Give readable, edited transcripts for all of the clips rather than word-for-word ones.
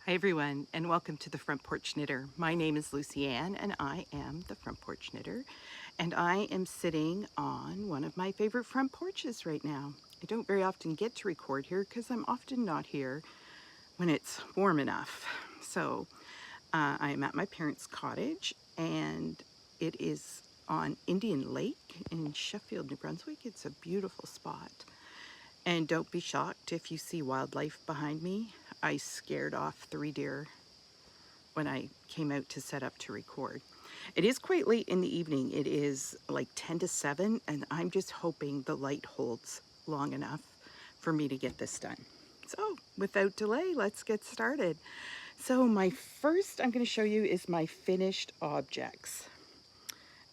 Hi everyone, and welcome to the Front Porch Knitter. My name is Lucy Ann, and I am the Front Porch Knitter, and I am sitting on one of my favorite front porches right now. I don't very often get to record here because I'm often not here when it's warm enough. So I am at my parents' cottage, and it is on Indian Lake in Sheffield, New Brunswick. It's a beautiful spot. And don't be shocked if you see wildlife behind me. I scared off 3 deer when I came out to set up to record. It is quite late in the evening. It is like 10 to 7, and I'm just hoping the light holds long enough for me to get this done. So without delay, let's get started. So my first I'm going to show you is my finished objects.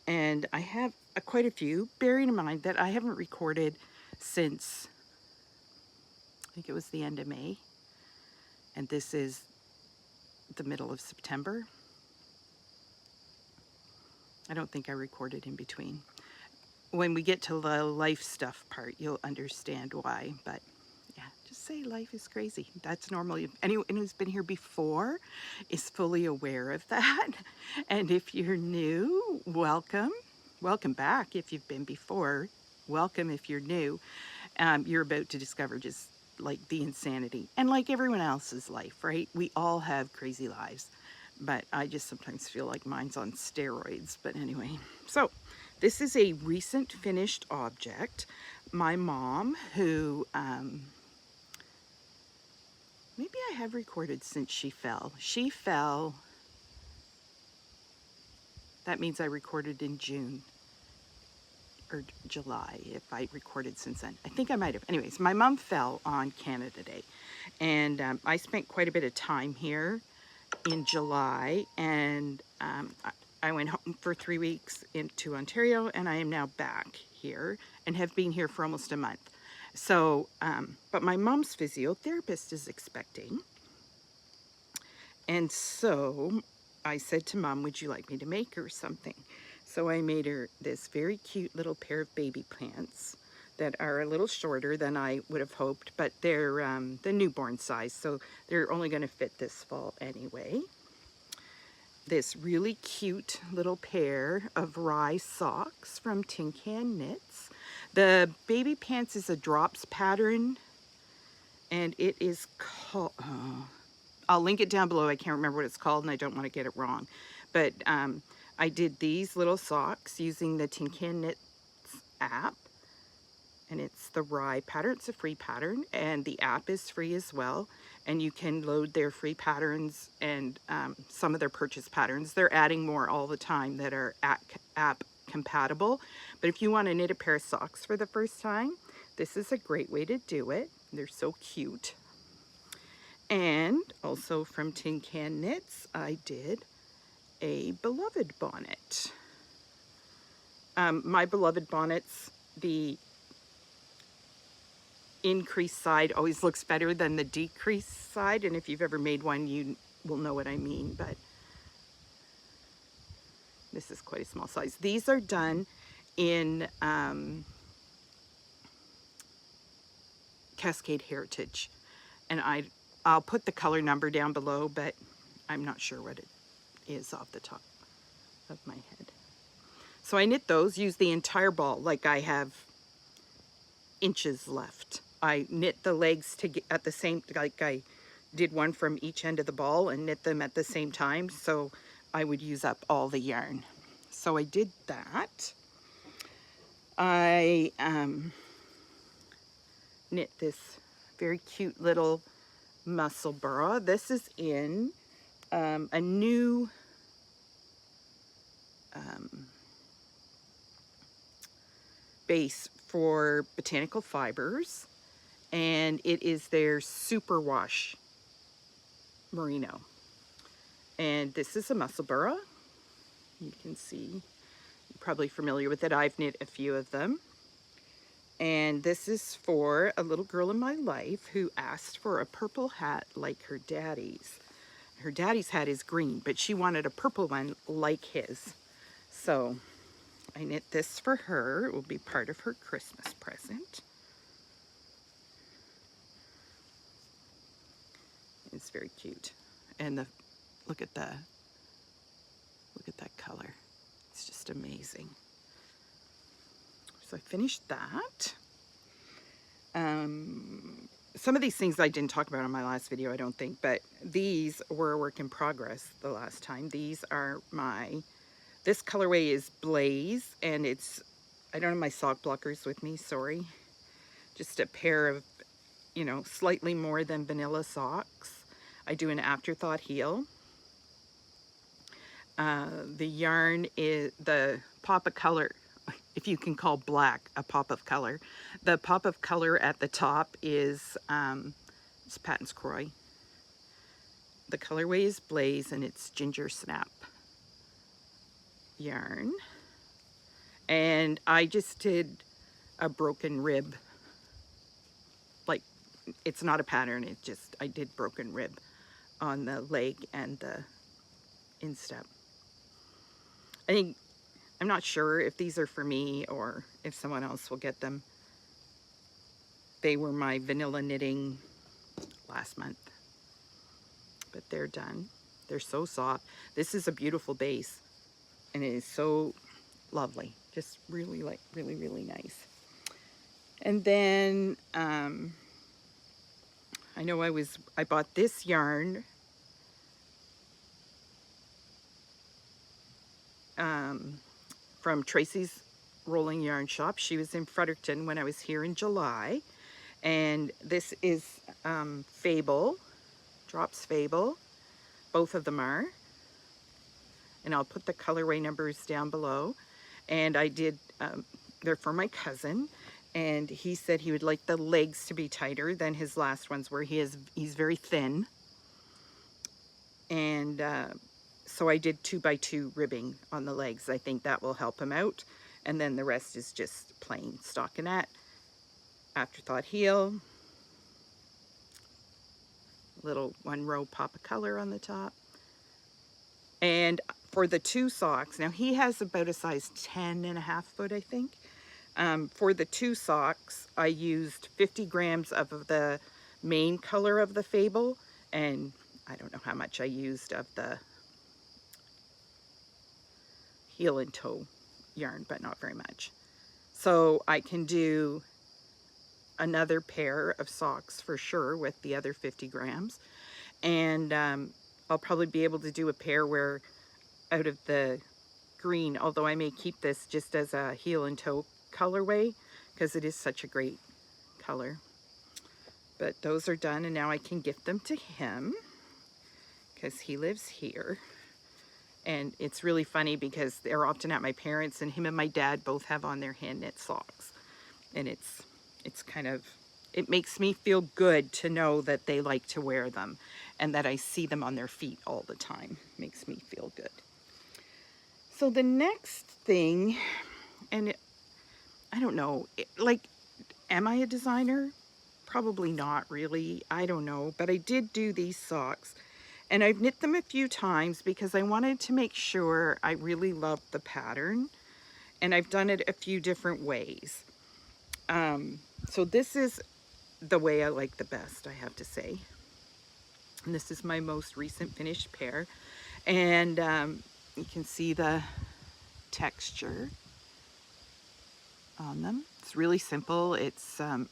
And I have quite a few, bearing in mind that I haven't recorded since I think it was the end of May, and this is the middle of September. I don't think I recorded in between. When we get to the life stuff part, you'll understand why, but yeah, just say life is crazy. That's normal. Anyone who's been here before is fully aware of that. And if you're new, welcome. Welcome back if you've been before. Welcome if you're new. You're about to discover just like the insanity and like everyone else's life, right? We all have crazy lives, but I just sometimes feel like mine's on steroids. But anyway, so this is a recent finished object. My mom, who maybe I have recorded since she fell. That means I recorded in June or July, if I recorded since then. I think I might have. Anyways, my mom fell on Canada Day, and I spent quite a bit of time here in July, and I went home for 3 weeks into Ontario, and I am now back here and have been here for almost a month. So, but my mom's physiotherapist is expecting, and so I said to Mom, would you like me to make her something? So I made her this very cute little pair of baby pants that are a little shorter than I would have hoped, but they're the newborn size, so they're only going to fit this fall anyway. This really cute little pair of rye socks from Tin Can Knits. The baby pants is a drops pattern, and it is called, I'll link it down below. I can't remember what it's called, and I don't want to get it wrong. But I did these little socks using the Tin Can Knits app, and it's the rye pattern. It's a free pattern, and the app is free as well. And you can load their free patterns and some of their purchase patterns. They're adding more all the time that are app compatible. But if you want to knit a pair of socks for the first time, this is a great way to do it. They're so cute. And also from Tin Can Knits, I did a beloved bonnet. My beloved bonnets, the increased side always looks better than the decreased side, and if you've ever made one, you will know what I mean. But this is quite a small size. These are done in Cascade Heritage, and I'll put the color number down below, but I'm not sure what it is off the top of my head. So I knit those, use the entire ball, like I have inches left. I knit the legs at the same, like I did one from each end of the ball and knit them at the same time, so I would use up all the yarn. So I did that. I knit this very cute little muscle burra. This is in a new base for Botanical fibers, and it is their superwash merino. And this is a muscle burra. You can see, you're probably familiar with it. I've knit a few of them. And this is for a little girl in my life who asked for a purple hat like her daddy's. Her daddy's hat is green, but she wanted a purple one like his. So I knit this for her. It will be part of her Christmas present. It's very cute. And look at that color. It's just amazing. So I finished that. Some of these things I didn't talk about in my last video, I don't think, but these were a work in progress the last time. These are this colorway is Blaze, and I don't have my sock blockers with me, sorry. Just a pair of, you know, slightly more than vanilla socks. I do an afterthought heel. The yarn is the pop of color, if you can call black a pop of color. The pop of color at the top is it's Patons Kroy. The colorway is Blaze, and it's Gingersnap yarn. And I just did a broken rib. Like, it's not a pattern, I did broken rib on the leg and the instep. I'm not sure if these are for me or if someone else will get them. They were my vanilla knitting last month, but they're done. They're so soft. This is a beautiful base, and it is so lovely. Just really really nice. And then I know I bought this yarn from Tracy's Rolling Yarn Shop. She was in Fredericton when I was here in July. And this is Fabel, Drops Fabel. Both of them are. And I'll put the colorway numbers down below. And I did, they're for my cousin. And he said he would like the legs to be tighter than his last ones were. He's very thin. And so I did 2x2 ribbing on the legs. I think that will help him out. And then the rest is just plain stockinette. Afterthought heel. Little 1-row pop of color on the top. And for the 2 socks, now he has about a size 10.5 foot, I think. For the 2 socks, I used 50 grams of the main color of the Fabel, and I don't know how much I used of the heel and toe yarn, but not very much. So I can do another pair of socks for sure with the other 50 grams. And I'll probably be able to do a pair where out of the green, although I may keep this just as a heel and toe colorway because it is such a great color. But those are done, and now I can gift them to him because he lives here. And it's really funny because they're often at my parents', and him and my dad both have on their hand knit socks. And it's kind of, it makes me feel good to know that they like to wear them and that I see them on their feet all the time. Makes me feel good. So the next thing, and I don't know, am I a designer? Probably not really. I don't know. But I did do these socks. And I've knit them a few times because I wanted to make sure I really loved the pattern. And I've done it a few different ways. So this is the way I like the best, I have to say. And this is my most recent finished pair. And you can see the texture on them. It's really simple. It's a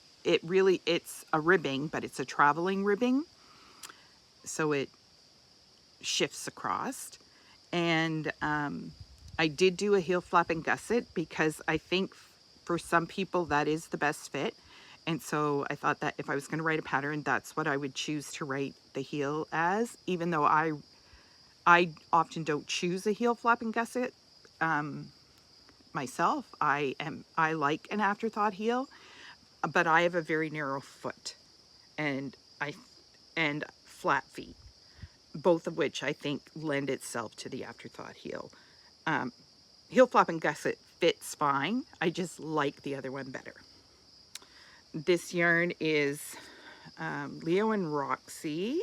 ribbing, but it's a traveling ribbing. So it shifts across. And I did do a heel flap and gusset because I think for some people that is the best fit. And so I thought that if I was going to write a pattern, that's what I would choose to write the heel as, even though I often don't choose a heel flap and gusset myself. I like an afterthought heel, but I have a very narrow foot and flat feet, both of which I think lend itself to the afterthought heel. Heel flap and gusset fits fine. I just like the other one better. This yarn is Leo and Roxy,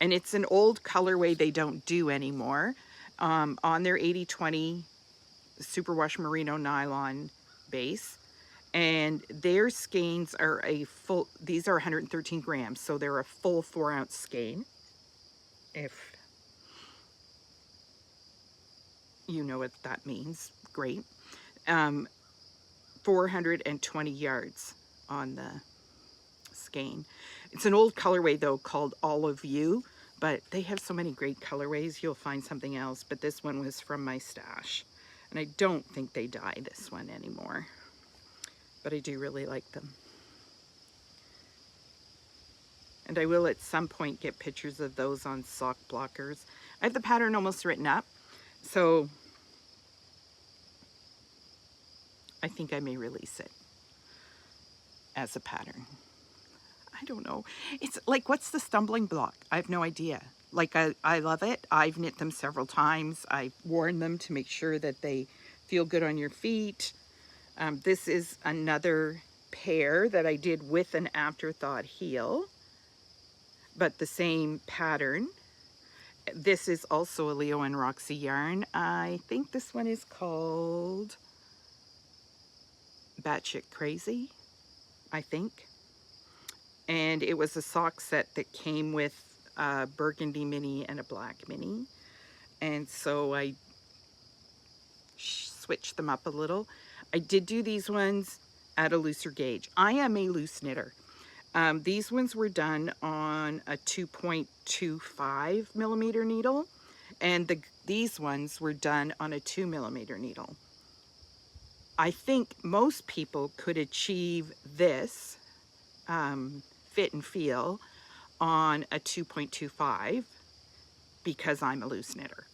and it's an old colorway they don't do anymore. On their 80/20 superwash merino nylon base, and their skeins are these are 113 grams, so they're a full 4-ounce skein. If you know what that means, great. 420 yards on the skein. It's an old colorway though called Olive You, but they have so many great colorways, you'll find something else. But this one was from my stash, and I don't think they dye this one anymore, but I do really like them. And I will at some point get pictures of those on sock blockers. I have the pattern almost written up, so I think I may release it as a pattern. I don't know. It's like, what's the stumbling block? I have no idea. Like, I love it. I've knit them several times. I've worn them to make sure that they feel good on your feet. This is another pair that I did with an afterthought heel, but the same pattern. This is also a Leo and Roxy yarn. I think this one is called Batshit Crazy, I think. And it was a sock set that came with a burgundy mini and a black mini. And so I switched them up a little. I did do these ones at a looser gauge. I am a loose knitter. These ones were done on a 2.25 millimeter needle, and these ones were done on a 2 millimeter needle. I think most people could achieve this fit and feel on a 2.25 because I'm a loose knitter.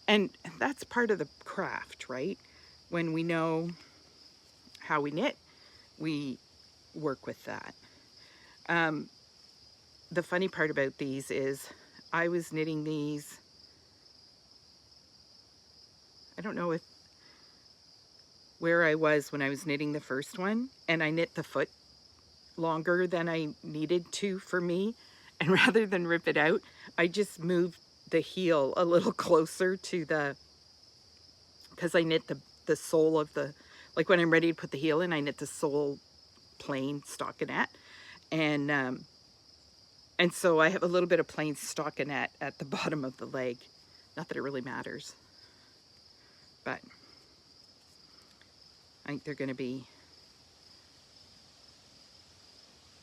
And that's part of the craft, right? When we know how we knit, we work with that. The funny part about these is I was knitting these, I don't know where I was when I was knitting the first one, and I knit the foot longer than I needed to for me, and rather than rip it out, I just moved the heel a little closer to the, because I knit the sole of the, like when I'm ready to put the heel in, I knit the sole plain stockinette, and so I have a little bit of plain stockinette at the bottom of the leg. Not that it really matters, but I think they're going to be,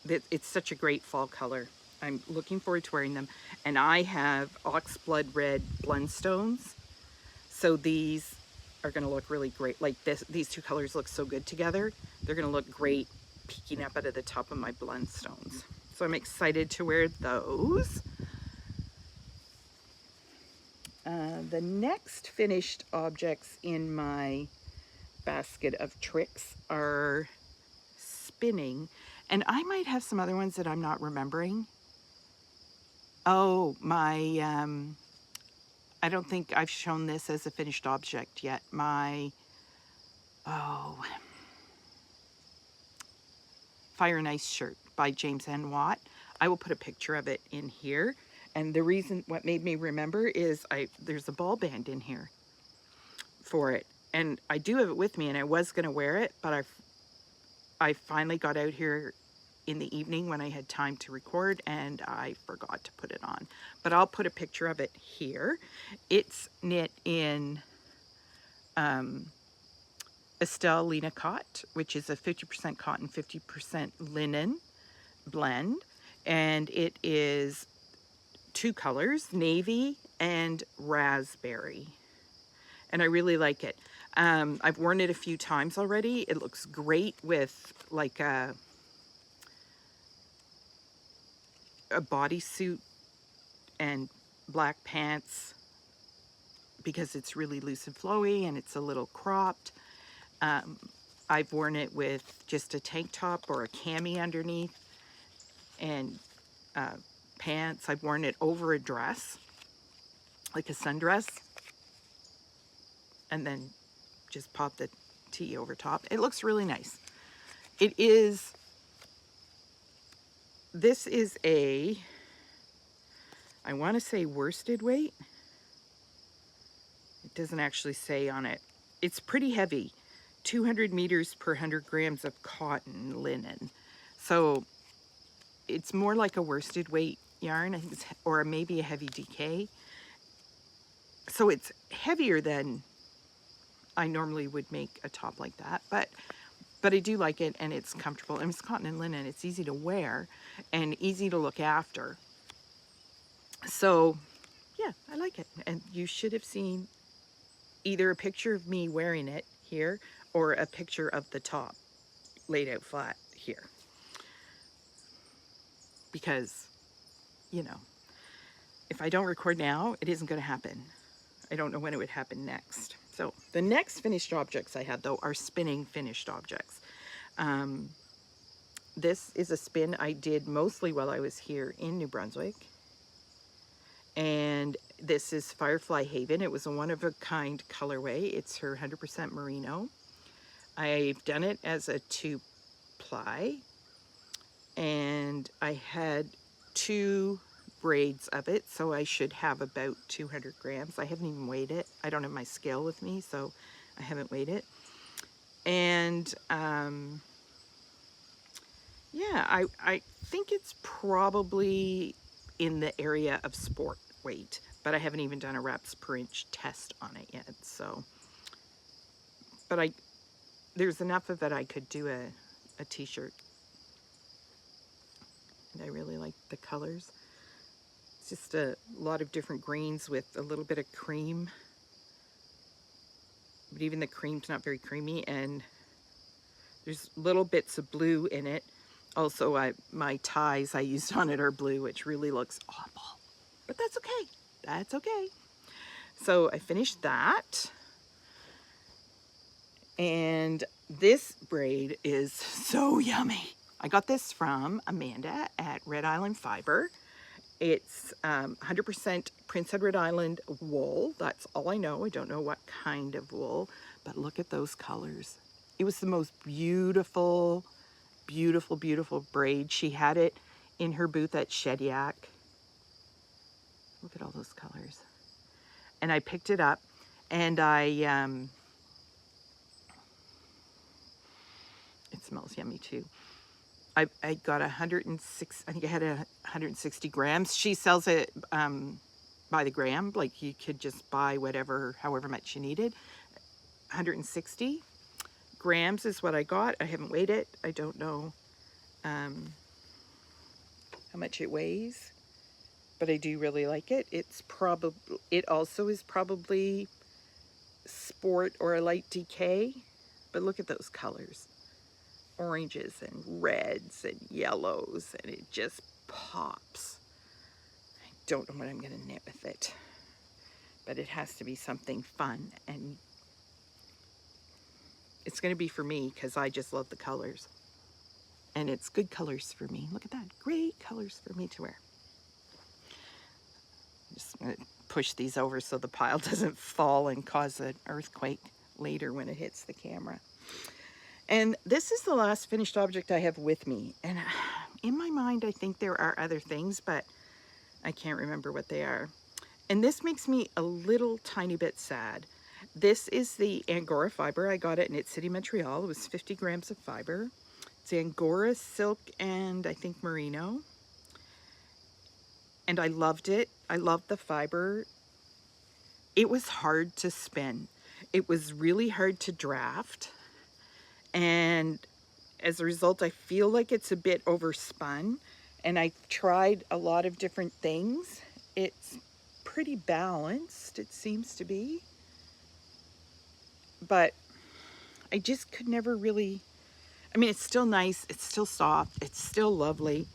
it's such a great fall color. I'm looking forward to wearing them. And I have oxblood red blundstones, so these are going to look really great. Like these two colors look so good together. They're going to look great peeking up out of the top of my blundstones. So I'm excited to wear those. The next finished objects in my basket of tricks are spinning, and I might have some other ones that I'm not remembering. Oh, my, I don't think I've shown this as a finished object yet. My, Fire and Ice shirt by Dames Angoras. I will put a picture of it in here. And the reason, what made me remember is there's a ball band in here for it. And I do have it with me, and I was going to wear it, but I finally got out here in the evening when I had time to record, and I forgot to put it on. But I'll put a picture of it here. It's knit in Estelle Lena Cot, which is a 50% cotton, 50% linen blend. And it is two colors, navy and raspberry. And I really like it. I've worn it a few times already. It looks great with like a bodysuit and black pants because it's really loose and flowy and it's a little cropped. I've worn it with just a tank top or a cami underneath and pants. I've worn it over a dress, like a sundress, and then just pop the tee over top. It looks really nice. This is a, I want to say worsted weight. It doesn't actually say on it. It's pretty heavy, 200 meters per 100 grams of cotton linen. So it's more like a worsted weight yarn, I think it's, or maybe a heavy DK. So it's heavier than I normally would make a top like that, but I do like it, and it's comfortable, and it's cotton and linen. It's easy to wear and easy to look after. So yeah, I like it. And you should have seen either a picture of me wearing it here or a picture of the top laid out flat here. Because, you know, if I don't record now, it isn't going to happen. I don't know when it would happen next. So the next finished objects I had, though, are spinning finished objects. This is a spin I did mostly while I was here in New Brunswick. And this is Firefly Haven. It was a one-of-a-kind colorway. It's her 100% merino. I've done it as a 2-ply. And I had 2 braids of it, so I should have about 200 grams. I haven't even weighed it. I don't have my scale with me, so I haven't weighed it. And yeah, I think it's probably in the area of sport weight, but I haven't even done a reps per inch test on it yet. So, but there's enough of it I could do a t-shirt. And I really like the colors. It's just a lot of different greens with a little bit of cream. But even the cream's not very creamy, and there's little bits of blue in it. Also, my ties I used on it are blue, which really looks awful. But that's okay. That's okay. So I finished that. And this braid is so yummy. I got this from Amanda at Red Island Fibre. It's 100% Prince Edward Island wool. That's all I know. I don't know what kind of wool, but look at those colors. It was the most beautiful, beautiful, beautiful braid. She had it in her booth at Shediac. Look at all those colors. And I picked it up, and it smells yummy too. I got 106, I think I had 160 grams. She sells it by the gram, like you could just buy whatever, however much you needed. 160 grams is what I got. I haven't weighed it. I don't know how much it weighs, but I do really like it. It also is probably sport or a light DK, but look at those colors. Oranges and reds and yellows, and it just pops. I don't know what I'm going to knit with it, but it has to be something fun, and it's going to be for me because I just love the colors, and it's good colors for me. Look at that, great colors for me to wear. I'm just going to push these over so the pile doesn't fall and cause an earthquake later when it hits the camera. And this is the last finished object I have with me. And in my mind, I think there are other things, but I can't remember what they are. And this makes me a little tiny bit sad. This is the Angora fiber. I got it in Knit City, Montreal. It was 50 grams of fiber. It's Angora Silk and I think Merino. And I loved it. I loved the fiber. It was hard to spin. It was really hard to draft. And as a result, I feel like it's a bit overspun, and I tried a lot of different things. It's pretty balanced, it seems to be, but I just could never really, I mean, it's still nice, it's still soft, it's still lovely.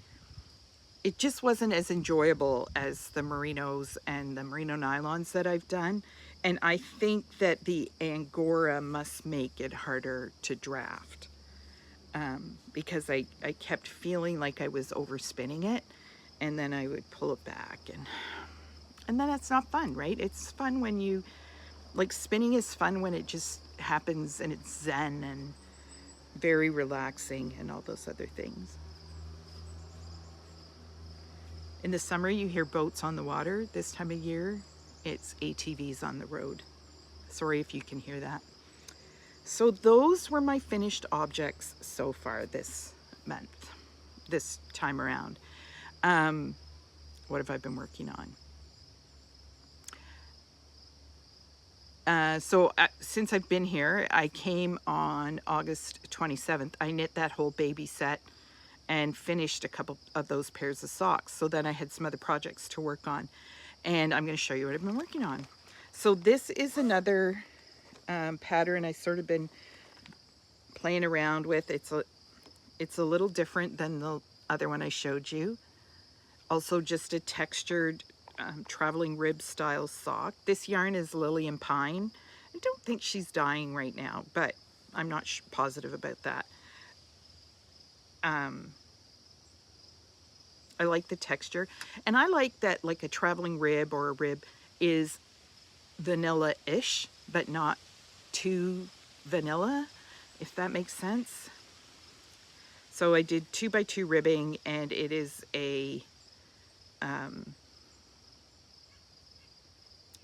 It just wasn't as enjoyable as the merinos and the merino nylons that I've done. And I think that the Angora must make it harder to draft because I kept feeling like I was overspinning it, and then I would pull it back, and then that's not fun, right? It's fun when you, like, spinning is fun when it just happens and it's zen and very relaxing and all those other things. In the summer, you hear boats on the water. This time of year, it's ATVs on the road. Sorry if you can hear that. So those were my finished objects so far this month, this time around. what have I been working on? Since I've been here, I came on August 27th. I knit that whole baby set and finished a couple of those pairs of socks. So then I had some other projects to work on. And I'm going to show you what I've been working on. So this is another pattern I sort of been playing around with. It's a little different than the other one I showed you. Also just a textured traveling rib style sock. This yarn is Lilly Pine. I don't think she's dying right now, but I'm not positive about that. I like the texture, and I like that, like a traveling rib or a rib is vanilla-ish, but not too vanilla, if that makes sense. So I did 2x2 ribbing, and it is a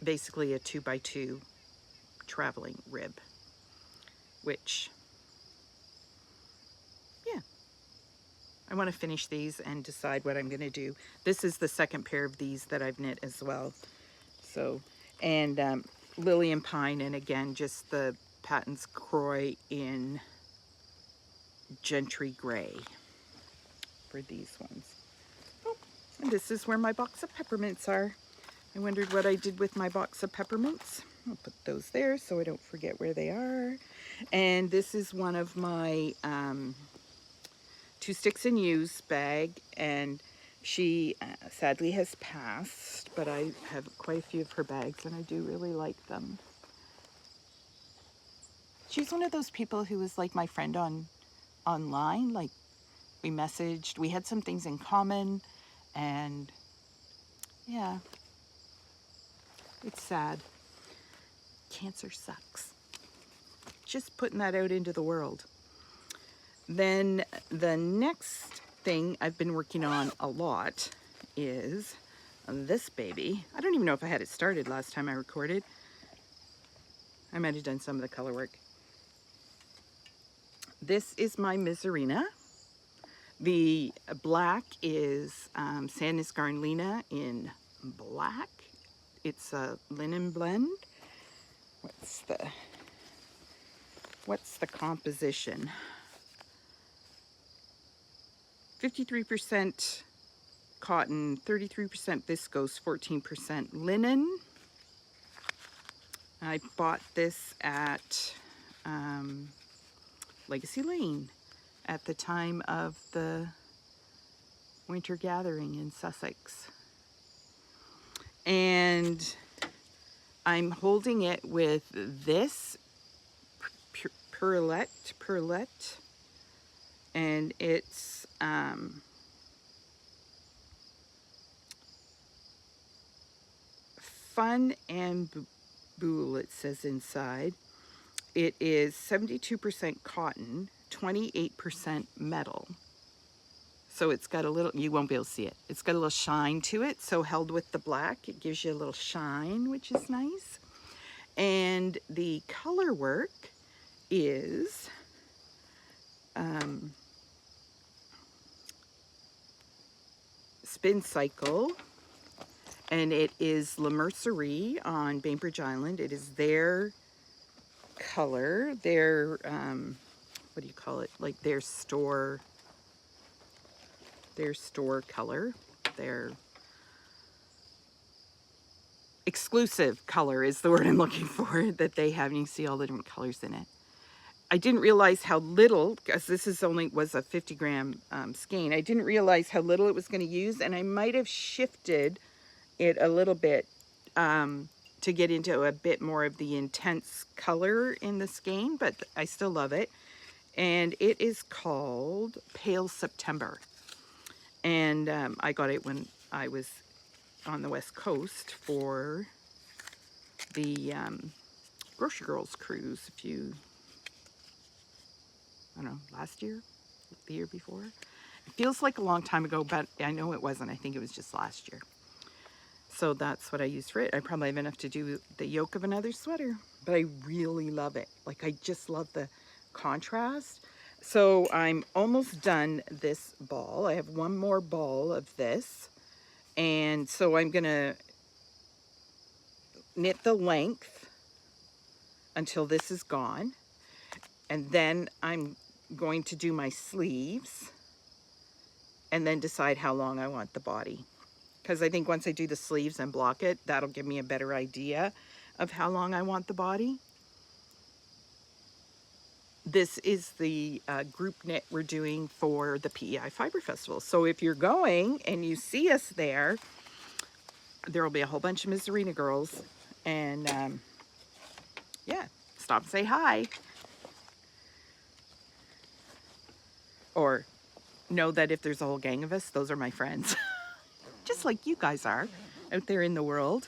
basically a 2x2 traveling rib, which, yeah, I want to finish these and decide what I'm going to do. This is the second pair of these that I've knit as well. So, and Lilly Pine, and again, just the Patons Kroy in Gentry Gray for these ones. Oh, and this is where my box of peppermints are. I wondered what I did with my box of peppermints. I'll put those there so I don't forget where they are. And this is one of my 2 Sticks and Use bag, and she sadly has passed, but I have quite a few of her bags and I do really like them. She's one of those people who was like my friend online. Like, we messaged, we had some things in common, and yeah, it's sad. Cancer sucks. Just putting that out into the world. Then the next thing I've been working on a lot is this baby. I don't even know if I had it started last time I recorded. I might have done some of the color work. This is my Miserina. The black is Sandnes Garn Tynn in black. It's a linen blend. What's the composition? 53% cotton, 33% viscose, 14% linen. I bought this at Legacy Lane at the time of the winter gathering in Sussex. And I'm holding it with this Perluette, and it's Fun and Boule, it says inside. It is 72% cotton, 28% metal. So it's got a little, you won't be able to see it, it's got a little shine to it. So held with the black, it gives you a little shine, which is nice. And the color work is Spincycle, and it is La Mercerie on Bainbridge Island. It is their color, their what do you call it, like their store color, their exclusive color is the word I'm looking for, that they have. And you can see all the different colors in it. I didn't realize how little, because this was a 50-gram skein. I didn't realize how little it was going to use, and I might have shifted it a little bit to get into a bit more of the intense color in the skein, but I still love it. And it is called Pale September. And I got it when I was on the West Coast for the Grocery Girls cruise I don't know, last year, the year before. It feels like a long time ago, but I know it wasn't. I think it was just last year. So that's what I used for it. I probably have enough to do the yoke of another sweater, but I really love it. Like, I just love the contrast. So I'm almost done this ball. I have one more ball of this, And so I'm gonna knit the length until this is gone. And then I'm going to do my sleeves and then decide how long I want the body. Because I think once I do the sleeves and block it, that'll give me a better idea of how long I want the body. This is the group knit we're doing for the PEI Fiber Festival. So if you're going and you see us there, there will be a whole bunch of Miss Arena girls. And yeah, stop and say hi. Or know that if there's a whole gang of us, those are my friends. Just like you guys are out there in the world.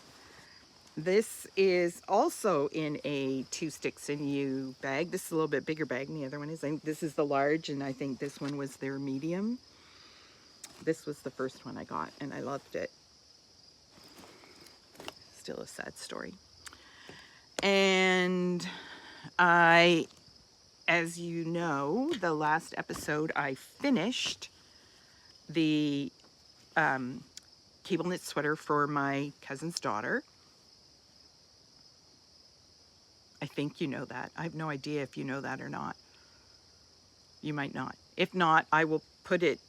This is also in a 2 sticks and you bag. This is a little bit bigger bag than the other one is. This is the large, and I think this one was their medium. This was the first one I got, and I loved it. Still a sad story. And as you know, the last episode I finished the cable knit sweater for my cousin's daughter. I think you know that. I have no idea if you know that or not. You might not. If not, I will put it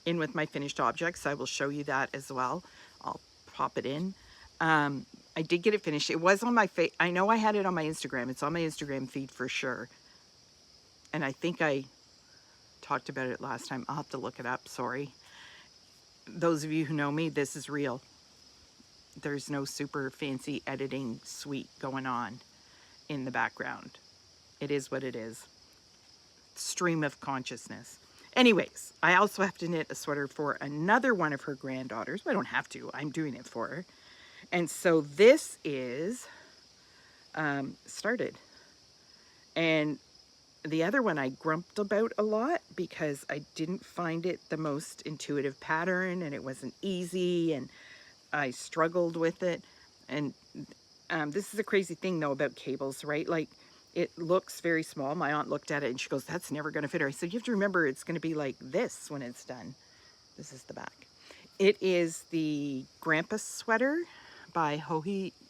in with my finished objects. I will show you that as well. I'll pop it in. I did get it finished. It was on my I know I had it on my Instagram. It's on my Instagram feed for sure. And I think I talked about it last time. I'll have to look it up. Sorry. Those of you who know me, this is real. There's no super fancy editing suite going on in the background. It is what it is. Stream of consciousness. Anyways, I also have to knit a sweater for another one of her granddaughters. I don't have to. I'm doing it for her. And so this is started. And the other one I grumped about a lot because I didn't find it the most intuitive pattern, and it wasn't easy, and I struggled with it. And this is a crazy thing though about cables, right? Like, it looks very small. My aunt looked at it and she goes, that's never going to fit her. I said, you have to remember it's going to be like this when it's done. This is the back. It is the Grandpa sweater by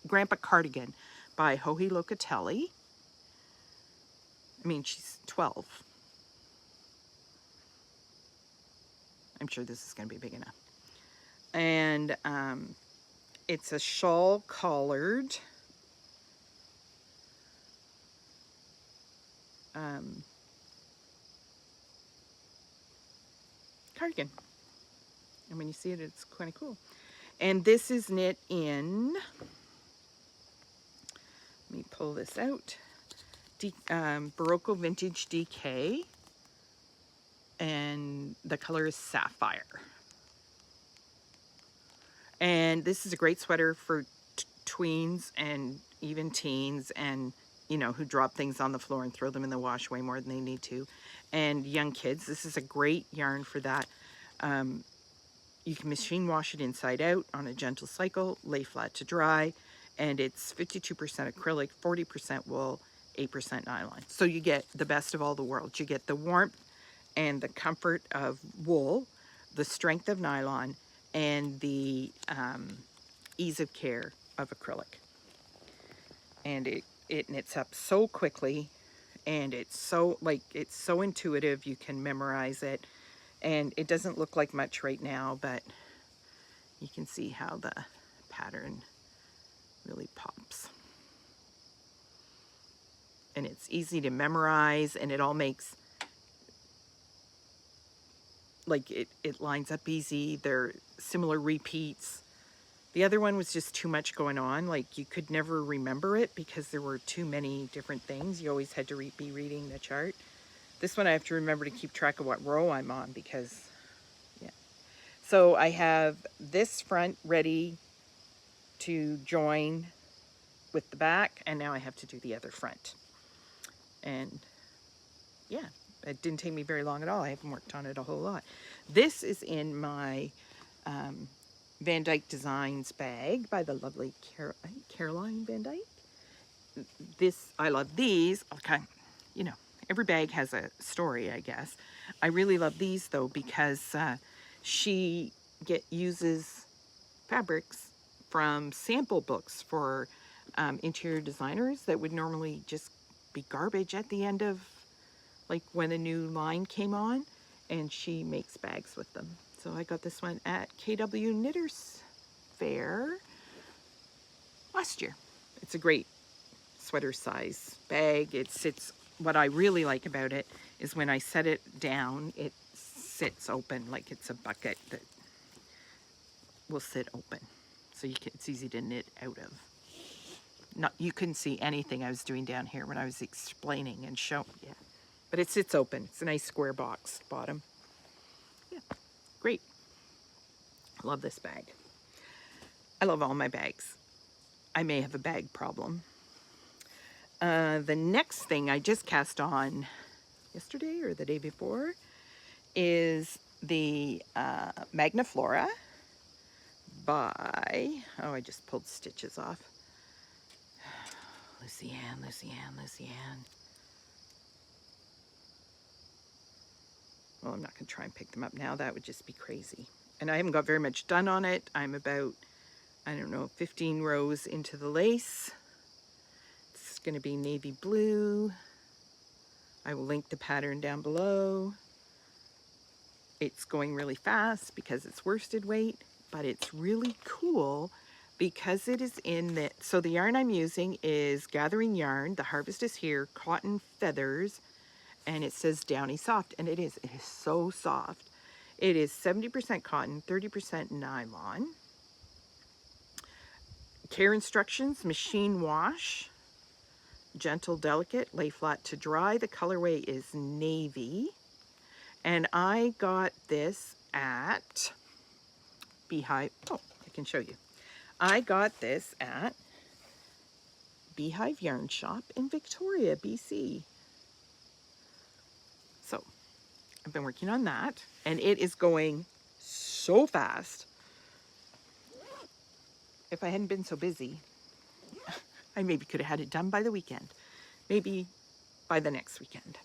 Grandpa cardigan by Joji Locatelli. I mean, she's 12. I'm sure this is going to be big enough. And it's a shawl collared. Cardigan. And when you see it, it's kind of cool. And this is knit in, let me pull this out, Barocco Vintage DK. And the color is Sapphire. And this is a great sweater for tweens and even teens, and you know, who drop things on the floor and throw them in the wash way more than they need to. And young kids, this is a great yarn for that. You can machine wash it inside out on a gentle cycle, lay flat to dry, and it's 52% acrylic, 40% wool, 8% nylon. So you get the best of all the worlds. You get the warmth and the comfort of wool, the strength of nylon, and the ease of care of acrylic. And it knits up so quickly, and it's so intuitive. You can memorize it, and it doesn't look like much right now, but you can see how the pattern really pops. And it's easy to memorize, and it all makes, like, it lines up easy. They're similar repeats. The other one was just too much going on. Like, you could never remember it because there were too many different things. You always had to be reading the chart. This one I have to remember to keep track of what row I'm on because, yeah. So I have this front ready to join with the back, and now I have to do the other front. And yeah, it didn't take me very long at all. I haven't worked on it a whole lot. This is in my Van Dyke Designs bag by the lovely Caroline Van Dyke. I love these. Okay, you know, every bag has a story, I guess. I really love these though because she uses fabrics from sample books for interior designers that would normally just be garbage at the end of, like, when a new line came on, and she makes bags with them. So I got this one at KW Knitters Fair last year. It's a great sweater size bag. It sits, what I really like about it is when I set it down, it sits open like it's a bucket that will sit open. So it's easy to knit out of. Not, you couldn't see anything I was doing down here when I was explaining and showing. Yeah, but it sits open. It's a nice square box bottom. Yeah, great. Love this bag. I love all my bags. I may have a bag problem. The next thing I just cast on yesterday or the day before is the Magna Flora by, oh, I just pulled stitches off. Lucy-Anne. Well, I'm not going to try and pick them up now. That would just be crazy. And I haven't got very much done on it. I'm about, I don't know, 15 rows into the lace. It's going to be navy blue. I will link the pattern down below. It's going really fast because it's worsted weight, but it's really cool because it is in the, so the yarn I'm using is Gathering Yarn. The Harvest is Here, Cotton Feathers, and it says Downy Soft, and it is so soft. It is 70% cotton, 30% nylon. Care instructions: machine wash, gentle, delicate, lay flat to dry. The colorway is navy, and I got this at Beehive. Oh, I can show you. I got this at Beehive Yarn Shop in Victoria, BC. So I've been working on that, and it is going so fast. If I hadn't been so busy, I maybe could have had it done by the weekend, maybe by the next weekend.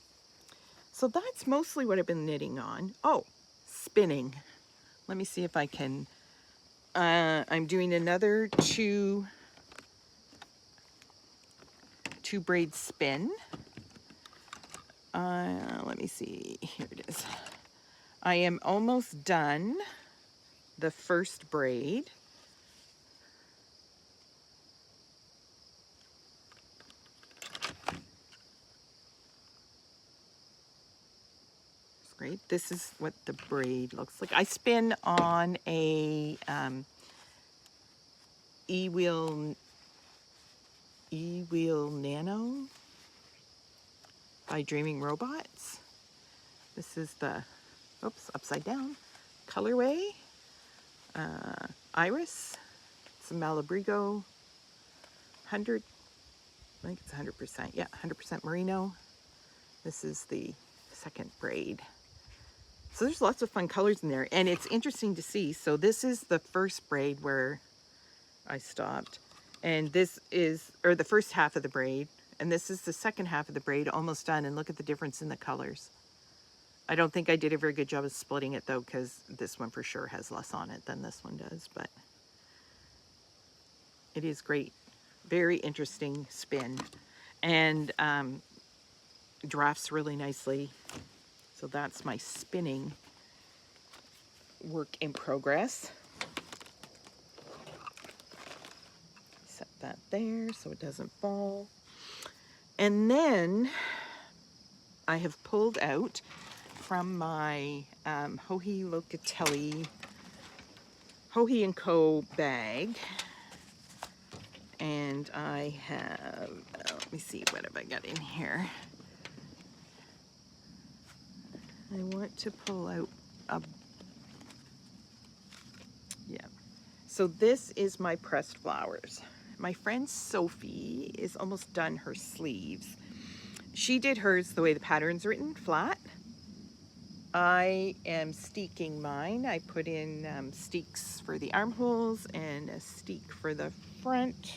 So that's mostly what I've been knitting on. Oh, spinning. Let me see if I can, I'm doing another two braid spin. Let me see, here it is. I am almost done the first braid. It's great. This is what the braid looks like. I spin on a E-Wheel Nano by Dreaming Robots. This is the, oops, upside down, colorway. Iris, it's a Malabrigo 100, I think it's 100%, yeah, 100% merino. This is the second braid. So there's lots of fun colors in there, and it's interesting to see. So this is the first braid where I stopped, and this is, or the first half of the braid, and this is the second half of the braid, almost done, and look at the difference in the colors. I don't think I did a very good job of splitting it though, because this one for sure has less on it than this one does, but it is great. Very interesting spin, and drafts really nicely. So that's my spinning work in progress. Set that there so it doesn't fall. And then I have pulled out from my Joji Locatelli Joji & Co. bag, and I have, let me see, what have I got in here? I want to pull out a, yeah. So this is my pressed flowers. My friend Sophie is almost done her sleeves. She did hers the way the pattern's written, flat. I am steeking mine. I put in steeks for the armholes and a steek for the front.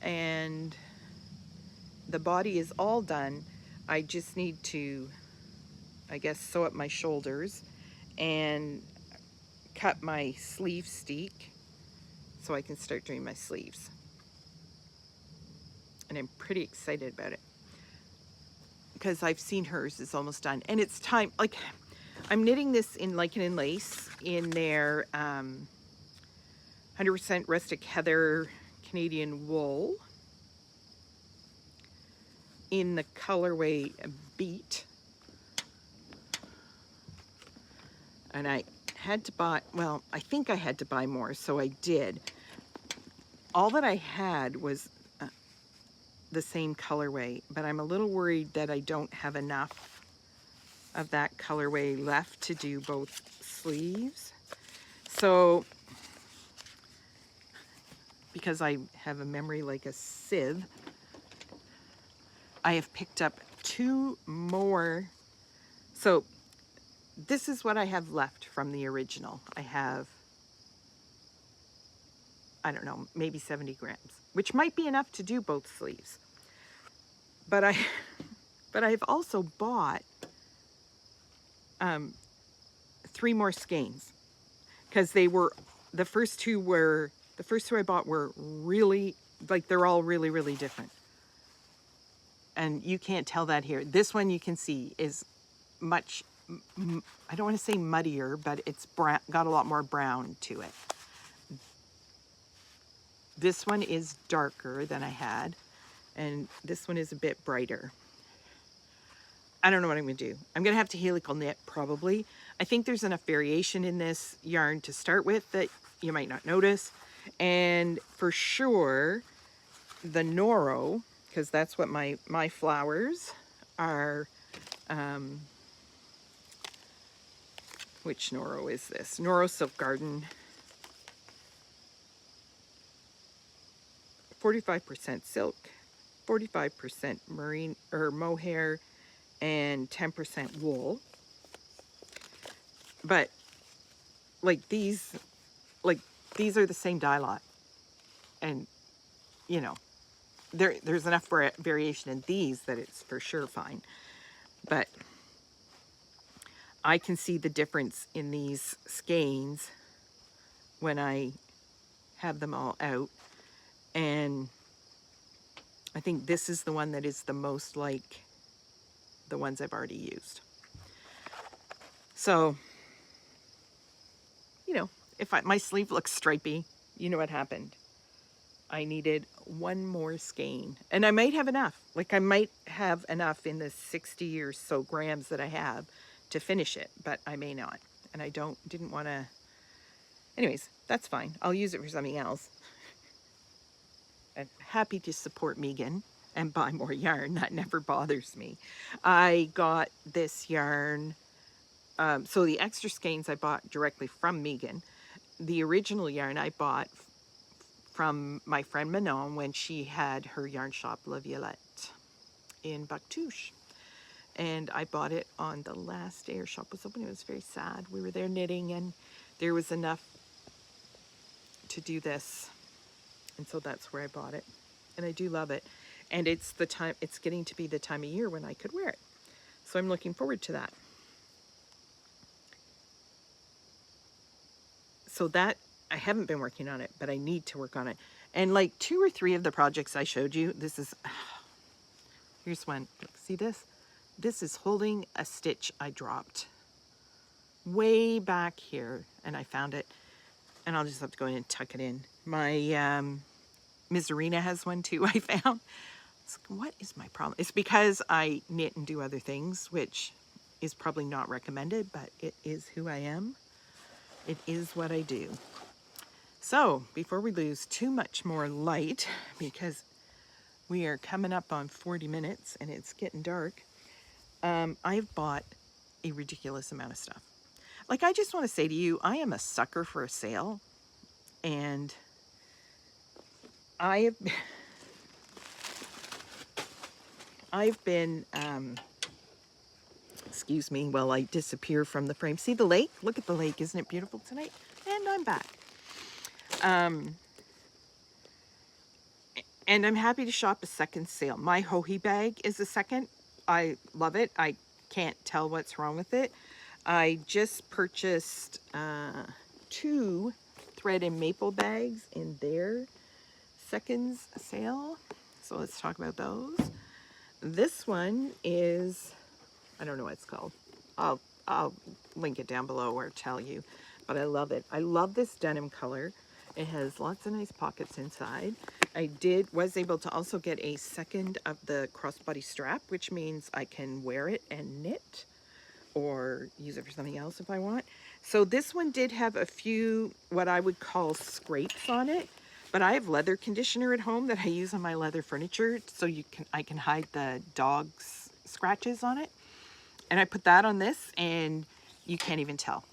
And the body is all done. I just need to, I guess, sew up my shoulders and cut my sleeve steek so I can start doing my sleeves. And I'm pretty excited about it because I've seen hers is almost done, and it's time. Like, I'm knitting this in lichen and lace in their 100% rustic heather Canadian wool in the colorway Beat. And I had to buy, well, I think I had to buy more, so I did. All that I had was the same colorway, but I'm a little worried that I don't have enough of that colorway left to do both sleeves. So, because I have a memory like a sieve, I have picked up 2 more. So this is what I have left from the original. I have, I don't know, maybe 70 grams, which might be enough to do both sleeves. But I've also bought 3 more skeins, because they were, the first two I bought were really, like, they're all really, really different. And you can't tell that here. This one you can see is much, I don't want to say muddier, but it's brown, got a lot more brown to it. This one is darker than I had, and this one is a bit brighter. I don't know what I'm going to do. I'm going to have to helical knit probably. I think there's enough variation in this yarn to start with that you might not notice. And for sure, the Noro, because that's what my flowers are. Which Noro is this? Noro Silk Garden. 45% silk, 45% marine or mohair, and 10% wool. But like these are the same dye lot, and you know, there's enough variation in these that it's for sure fine. But I can see the difference in these skeins when I have them all out, and I think this is the one that is the most like the ones I've already used. So, you know, if my sleeve looks stripy, you know what happened. I needed 1 more skein, and I might have enough. Like, I might have enough in the 60 or so grams that I have to finish it, but I may not. And I didn't want to. Anyways, that's fine. I'll use it for something else. I'm happy to support Megan and buy more yarn. That never bothers me. I got this yarn. So the extra skeins I bought directly from Megan. The original yarn I bought from my friend Manon when she had her yarn shop La Violette in Bactouche. And I bought it on the last day our shop was open. It was very sad. We were there knitting, and there was enough to do this. And so that's where I bought it. And I do love it. And it's getting to be the time of year when I could wear it. So I'm looking forward to that. So that, I haven't been working on it, but I need to work on it. And like 2 or 3 of the projects I showed you, this is, here's one. See this? This is holding a stitch I dropped way back here, and I found it, and I'll just have to go in and tuck it in. My Miserina has one too, I found. What is my problem? It's because I knit and do other things, which is probably not recommended, but it is who I am. It is what I do. So before we lose too much more light, because we are coming up on 40 minutes and it's getting dark, I've bought a ridiculous amount of stuff. Like, I just want to say to you, I am a sucker for a sale, and I've been, excuse me while I disappear from the frame. See the lake? Look at the lake. Isn't it beautiful tonight? And I'm back. And I'm happy to shop a second sale. My Hohi bag is a second. I love it. I can't tell what's wrong with it. I just purchased 3 thread and maple bags in their seconds sale. So let's talk about those. This one is, I don't know what it's called. I'll link it down below or tell you, but I love it. I love this denim color. It has lots of nice pockets inside. I was able to also get a second of the crossbody strap, which means I can wear it and knit or use it for something else if I want. So this one did have a few what I would call scrapes on it, but I have leather conditioner at home that I use on my leather furniture, so I can hide the dog's scratches on it. And I put that on this and you can't even tell.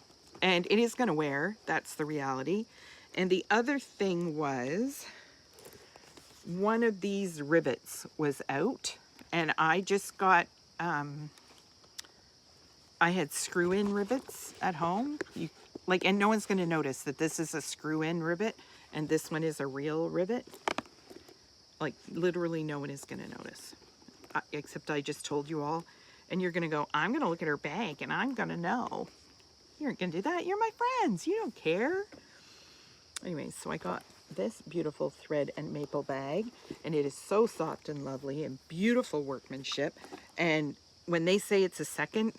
And it is going to wear, that's the reality. And the other thing was, one of these rivets was out, and I just got, I had screw-in rivets at home. And no one's going to notice that this is a screw-in rivet, and this one is a real rivet. Like, literally no one is going to notice, except I just told you all. And you're going to go, I'm going to look at her bag, and I'm going to know. You aren't going to do that. You're my friends. You don't care. Anyways, so I got this beautiful thread and maple bag, and it is so soft and lovely and beautiful workmanship. And when they say it's a second,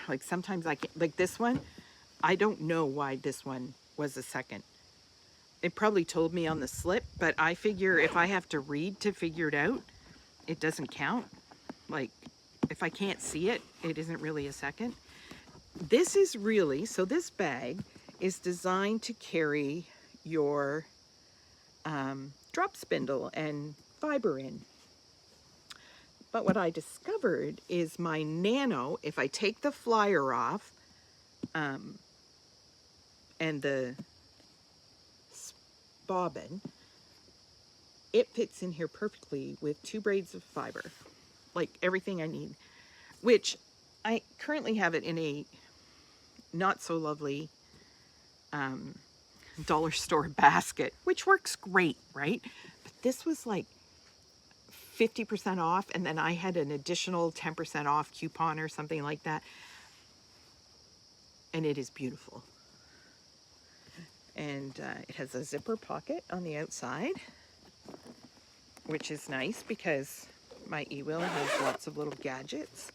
like sometimes I can't, like this one, I don't know why this one was a second. It probably told me on the slip, but I figure if I have to read to figure it out, it doesn't count. Like, if I can't see it, it isn't really a second. This is really, so this bag is designed to carry your drop spindle and fiber in. But what I discovered is my Nano, if I take the flyer off and the bobbin, it fits in here perfectly with 2 braids of fiber, like everything I need, which I currently have it in a not so lovely dollar store basket, which works great, right? But this was like 50% off, and then I had an additional 10% off coupon or something like that, and it is beautiful. And it has a zipper pocket on the outside, which is nice because my e-wheel has lots of little gadgets.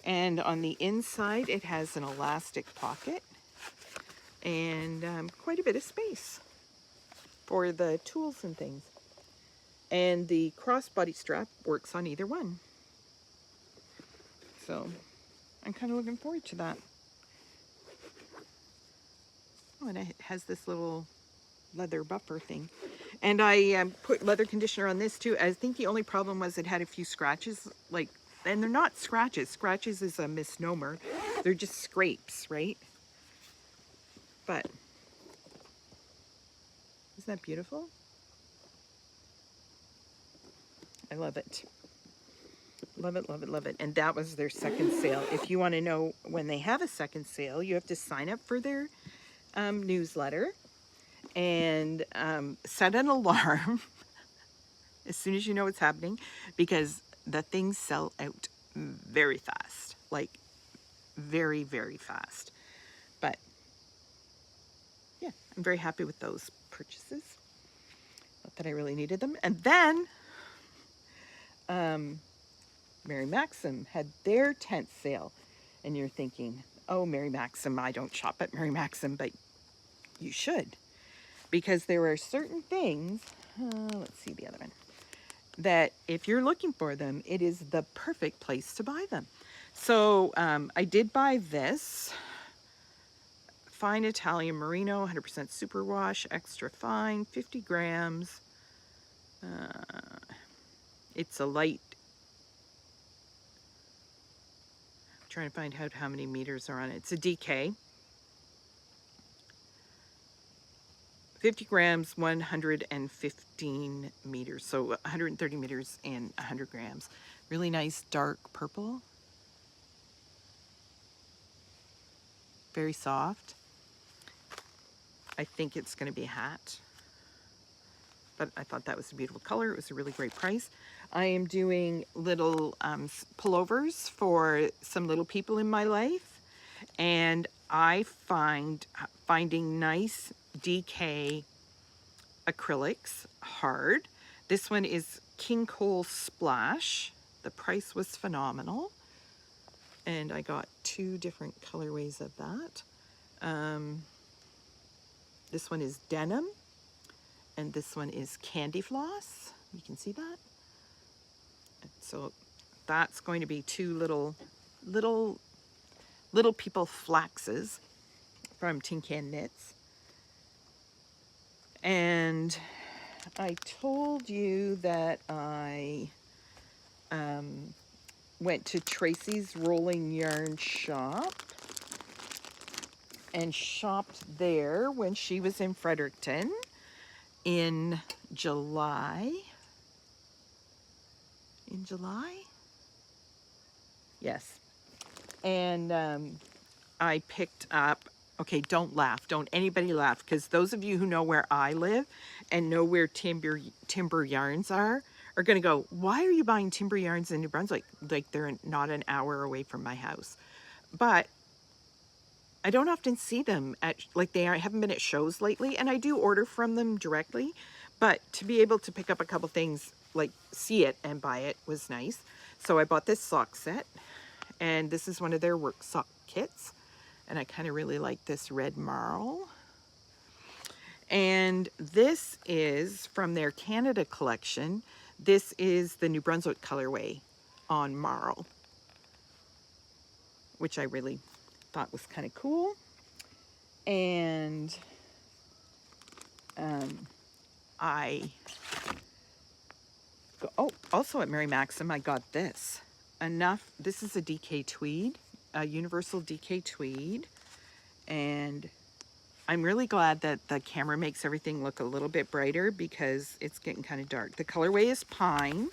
And on the inside it has an elastic pocket and quite a bit of space for the tools and things. And the crossbody strap works on either one. So I'm kind of looking forward to that. Oh, and it has this little leather buffer thing. And I put leather conditioner on this too. I think the only problem was it had a few scratches, like, and they're not scratches. Scratches is a misnomer. They're just scrapes, right? But isn't that beautiful? I love it. Love it, love it, love it. And that was their second sale. If you want to know when they have a second sale, you have to sign up for their newsletter and set an alarm as soon as you know what's happening, because the things sell out very fast, like very, very fast. But yeah, I'm very happy with those purchases. Not that I really needed them. And then Mary Maxim had their tent sale, and you're thinking, oh, Mary Maxim, I don't shop at Mary Maxim, but you should, because there are certain things, let's see the other one, that if you're looking for them, it is the perfect place to buy them. So I did buy this fine Italian merino, 100% superwash, extra fine, 50 grams. It's a light, I'm trying to find out how many meters are on it. It's a DK. 50 grams, 115 meters. So 130 meters and 100 grams. Really nice dark purple. Very soft. I think it's going to be a hat. But I thought that was a beautiful color. It was a really great price. I am doing little pullovers for some little people in my life. And I finding nice DK acrylics, hard. This one is King Cole Splash. The price was phenomenal. And I got 2 different colorways of that. This one is denim, and this one is candy floss. You can see that. So that's going to be 2 little people flaxes from Tin Can Knits. And I told you that I went to Tracy's Rolling Yarn shop and shopped there when she was in Fredericton in July. In July? Yes. And I picked up, okay, don't laugh. Don't anybody laugh, because those of you who know where I live and know where timber yarns are going to go, why are you buying timber yarns in New Brunswick? Like they're not an hour away from my house. But I don't often see them at, like I haven't been at shows lately, and I do order from them directly. But to be able to pick up a couple things, like see it and buy it, was nice. So I bought this sock set, and this is one of their work sock kits. And I kind of really like this red marl. And this is from their Canada collection. This is the New Brunswick colorway on marl, which I really thought was kind of cool. And also at Mary Maxim, I got this. This is a DK tweed, a universal DK tweed. And I'm really glad that the camera makes everything look a little bit brighter because it's getting kind of dark. The colorway is pine.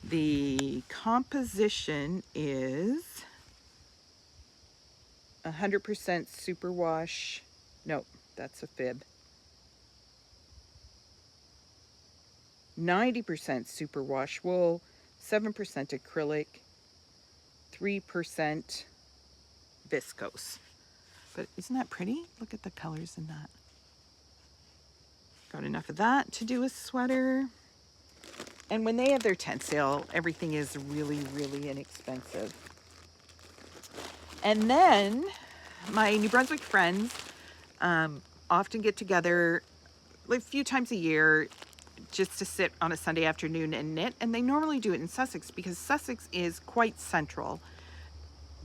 The composition is 100% superwash. No, that's a fib. 90% superwash wool, 7% acrylic, 3% viscose. But isn't that pretty? Look at the colors in that. Got enough of that to do a sweater. And when they have their tent sale, everything is really, really inexpensive. And then my New Brunswick friends often get together like a few times a year just to sit on a Sunday afternoon and knit. And they normally do it in Sussex because Sussex is quite central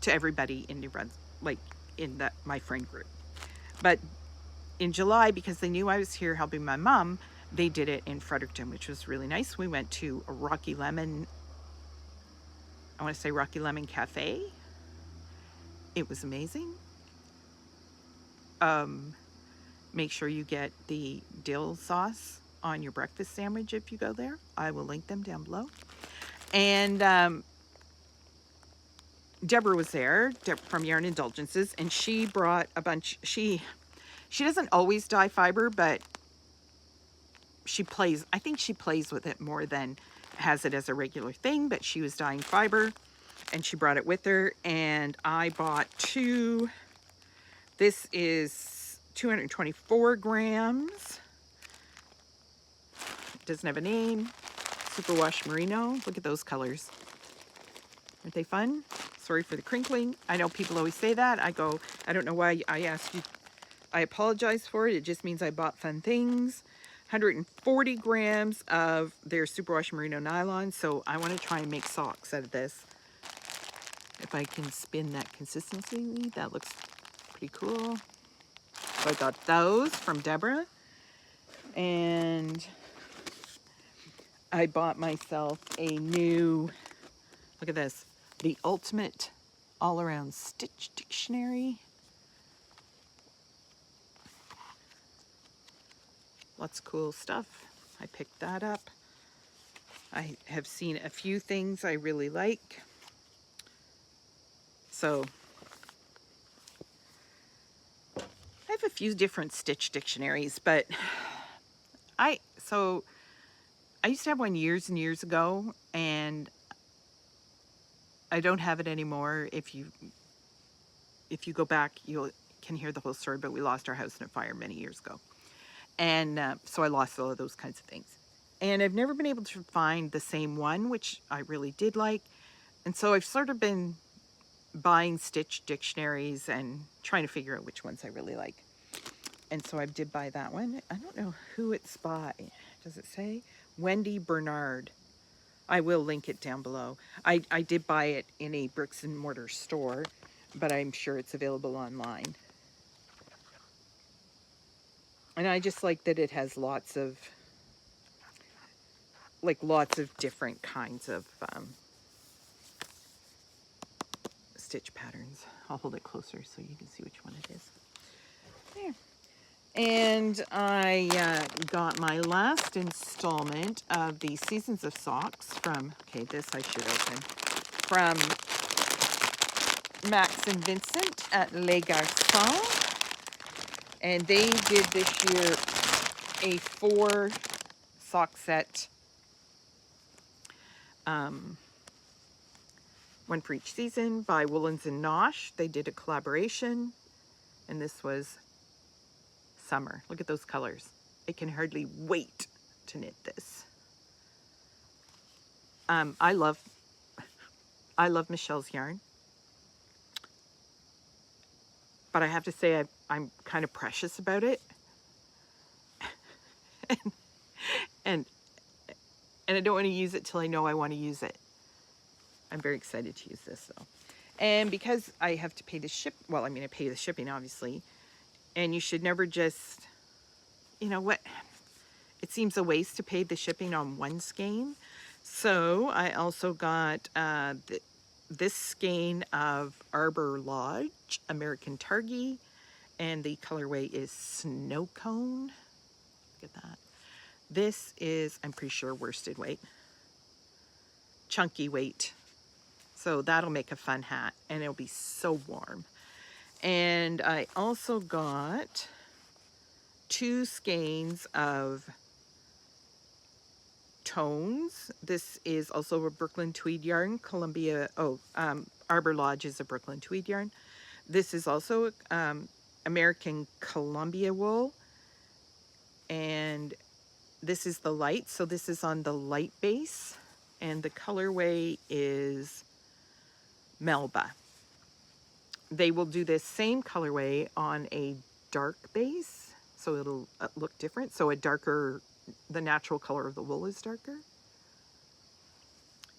to everybody in New Brunswick, like in my friend group. But in July, because they knew I was here helping my mom, they did it in Fredericton, which was really nice. We went to a Rocky Lemon Cafe. It was amazing. Make sure you get the dill sauce on your breakfast sandwich if you go there. I will link them down below. And Deborah was there from Yarn Indulgences, and she brought a bunch. She doesn't always dye fiber, but I think she plays with it more than has it as a regular thing. But she was dyeing fiber, and she brought it with her. And I bought 2. This is 224 grams. It doesn't have a name. Superwash Merino. Look at those colors. Aren't they fun? Sorry for the crinkling. I know people always say that. I don't know why I asked you. I apologize for it. It just means I bought fun things. 140 grams of their Superwash Merino nylon. So I want to try and make socks out of this. If I can spin that consistency, that looks pretty cool. So I got those from Deborah. And I bought myself a new, look at this, the Ultimate All-Around Stitch Dictionary. Lots of cool stuff. I picked that up. I have seen a few things I really like. So I have a few different stitch dictionaries, but I used to have one years and years ago, and I don't have it anymore. If you go back, can hear the whole story, but we lost our house in a fire many years ago. And so I lost all of those kinds of things. And I've never been able to find the same one, which I really did like. And so I've sort of been buying stitch dictionaries and trying to figure out which ones I really like. And so I did buy that one. I don't know who it's by. Does it say? Wendy Bernard. I will link it down below. I did buy it in a bricks and mortar store, but I'm sure it's available online. And I just like that it has lots of different kinds of stitch patterns. I'll hold it closer so you can see which one it is. There. And I got my last installment of the Seasons of Socks from, okay, this I should open, from Max and Vincent at Les Garçons. And they did this year a 4 sock set, one for each season, by Woolens and Nosh. They did a collaboration, and this was summer. Look at those colors. I can hardly wait to knit this. I love Michelle's yarn, but I have to say I'm kind of precious about it, and I don't want to use it till I know I want to use it. I'm very excited to use this though, and because I have to pay the I pay the shipping obviously, and you should never just, you know what, it seems a waste to pay the shipping on one skein. So I also got this skein of Arbor Lodge American Targhee, and the colorway is Snow Cone. Look at that. This is, I'm pretty sure, worsted weight, chunky weight. So that'll make a fun hat, and it'll be so warm. And I also got 2 skeins of tones. This is also a Brooklyn tweed yarn. Arbor Lodge is a Brooklyn tweed yarn. This is also American Columbia wool, and this is the light. So this is on the light base, and the colorway is Melba. They will do this same colorway on a dark base, so it'll look different. So the natural color of the wool is darker.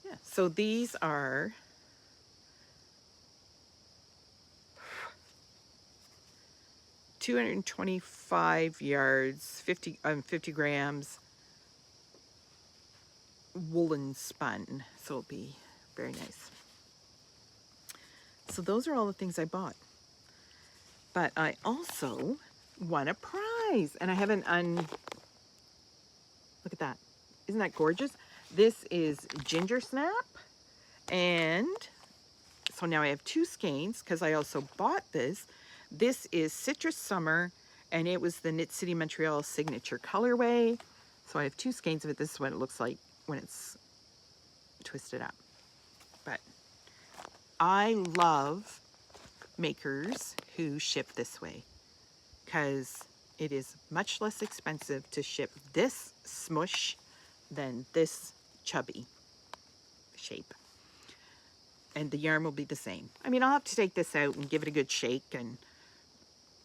Yeah, so these are 225 yards, 50 grams, woolen spun. So it'll be very nice. So those are all the things I bought. But I also won a prize, and I haven't look at that. Isn't that gorgeous? This is Gingersnap, and so now I have 2 skeins because I also bought this. This is Citrus Summer, and it was the Knit City Montreal signature colorway. So I have 2 skeins of it. This is what it looks like when it's twisted up. But I love makers who ship this way, because it is much less expensive to ship this smush than this chubby shape. And the yarn will be the same. I mean, I'll have to take this out and give it a good shake and